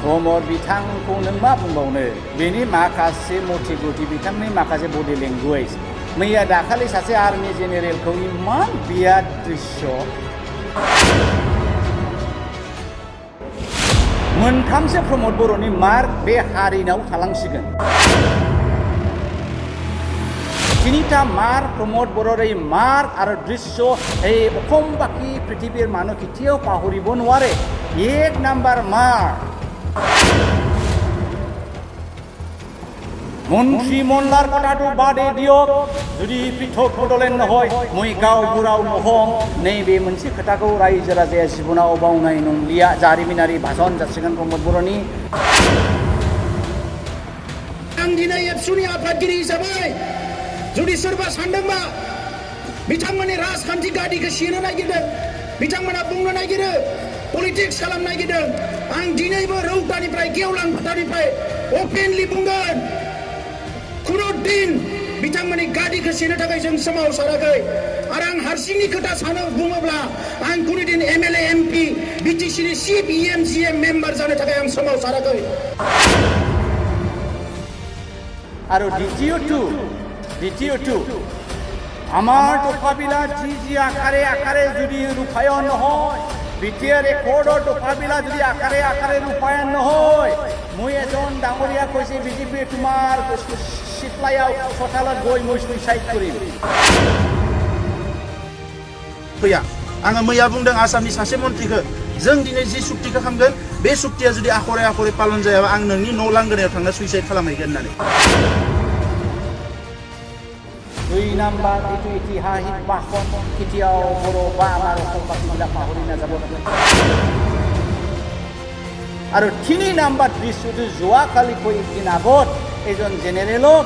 प्रमद बिथांखौ नों मा बुंबावनो बेनि माखासे मटिगुटि बिथांनि माखासे बडि लेंगुवेज मैया दाखालि सासे आर्मि जेनेरेलखौ इमान बिराद दृश्य मोनथामसो प्रमद बर'नि मार्क बे हारिनाव थालांसिगोन তিনিটা মার প্রমোদ বড়ৰ এই মাৰ আৰু দৃশ্য এই অসমবাসী পৃথিৱীৰ মানুহ কেতিয়াও পাহৰিব নোৱাৰে এক নাম্বাৰ মাৰ মন্ত্ৰী মণ্ডলৰ কথাটো বাদে দিয়ক যদি পৃথক বদলেন নহয় মই গাঁওবুঢ়াও নহম नैबे मोनसे खोथाखौ रायजो राजाया जिबनाव बावनाय नंलिया जारिमिनारि भाषण जासिगोन प्रमोद बर'नि आं दिनै एबसुनि आफादगिरि हिसाबै जुदि सोरबा सानदोंबा बिथांमोननि राजखान्थि गादिखौ सेनो नागिरदों बिथांमोना बुंनो नागिरो पलिटिक्स खालामनो नागिरदों आं दिनैबो रौतानिफ्राय गेवलां फोथारनिफ्राय अपेनलि बुंगोन खुनु दिन बिथांमोननि गादिखौ सेनो थाखाय जों सोमावसाराखै आरो आं हारसिंनि खोथा सानो बुङोब्ला आं खुनु दिन एमएलए एमपि बिटिसिनि चिफ इएमजिएम मेम्बार जानो थाखाय आं सोमावसाराखै आरो দ্বিতীয়টো আমাৰ তথাপিলা যি আকাৰে আকাৰে যদি ৰূপায়ণ নহয় বিটিআৰ ৰেকৰ্ডৰ তথাপিলা যদি আকাৰে আকাৰে ৰূপায়ণ নহয় মই এজন ডাঙৰীয়া কৈছে বিজেপি তোমাৰ চিটলায়াও চোতালত গৈ মই সুইচাইড কৰিম फैया आङो मैया बुंदों आसामनि सासे मन्थ्रिखौ जों दिनै जि सुक्तिखौ खालामगोन बे सुक्तिया जुदि आखरे आखरे पालन जायाबा आं नोंनि न' लांगोनायाव थांना सुइसाइड खालामहैगोन होननानै দুই নাম্বাৰ এইটো ঐতিহাসিক ভাষণ কেতিয়াও বড়ো বা আমাৰ অসমবাসীবিলাক পাহৰি নাযাব আৰু তিনি নাম্বাৰ দৃশ্যটো যোৱাকালি একদিন আগত এজন জেনেৰেলক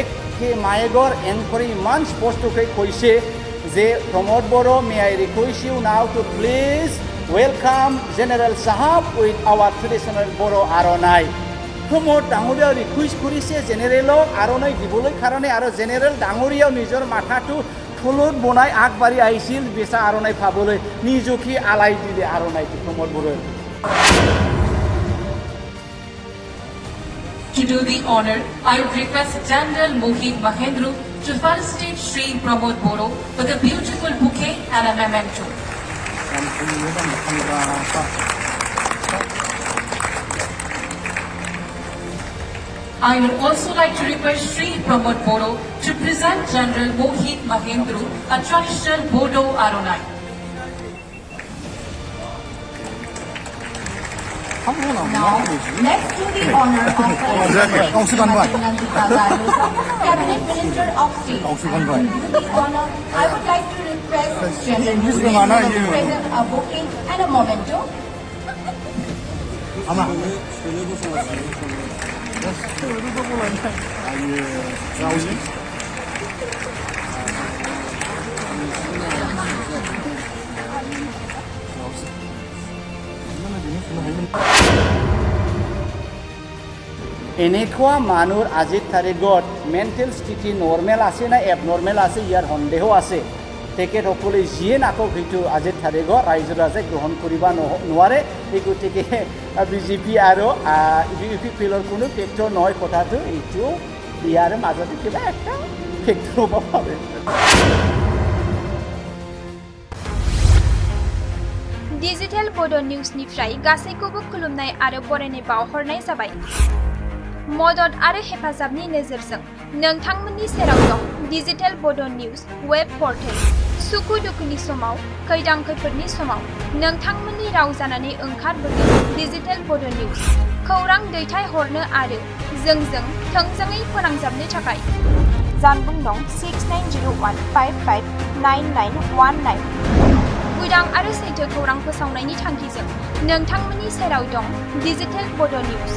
একে মায়েকৰ এংকৰে ইমান স্পষ্টকৈ কৈছে যে Pramod Boro may I request you now to please welcome general সাহাব with our traditional Boro aronai Pramod ডাঙৰীয়াও request কৰিছে জেনেৰেলক আৰণাই দিবলৈ কাৰণে আৰু জেনেৰেল ডাঙৰীয়াও নিজৰ মাথাটো থলত বনাই আগবাঢ়ি আহিছিল বেচা আৰণাই পাবলৈ নিজকে আলাই দিলে আৰণাইটো প্ৰমোদ বড়োৱে To do the honor, I would request General Mohit Mahendru to felicitate Shri Pramod Boro with a beautiful bouquet and a memento. I would also like to request Shri Pramod Boro to present General Mohit Mahendru a traditional Bodo Aronai. Now, let's do the honor of Cabinet Minister of State. To do the honor, I would like to request General Mohit to present a bouquet and a memento. এনেকুৱা মানুহৰ আজিৰ তাৰিখত mantle স্থিতি normal আছে না abnormal আছে ইয়াৰ সন্দেহ আছে তেখেতসকলে যিয়ে নাকক সেইটো আজিৰ তাৰিখত ৰাইজ ৰাজাই গ্ৰহণ কৰিব নোৱাৰে এই গতিকে বিজেপি আৰু ইউ পি পিলৰ কোনো ফেক্টৰ নহয় কথাটো এইটো ইয়াৰ মাজতে কিবা একটা ফেক্টৰ হ'ব পাৰে डिजिटेल बड' निउजनिफ्राय गासैखौबो खुलुमनाय आरो बरायनाय बावहरनाय जाबाय मदद आरो हेफाजाबनि नोजोरजों नोंथांमोननि सेराव दं डिजिटेल बड' निउज वेब पर्टेल सुखु दुखुनि समाव खैदां खैफोदनि समाव नोंथांमोननि राव जानानै ओंखारबोगोन डिजिटेल बड' निउज खौरां दैथायहरनो आरो जोंजों थोंजोङै फोनांजाबनो थाखाय जानबुं दं 6901559919 उदां आरो सैथो खौरां फोसावनायनि थांखिजों नोंथांमोननि सेराव दं डिजिटेल बड' निउज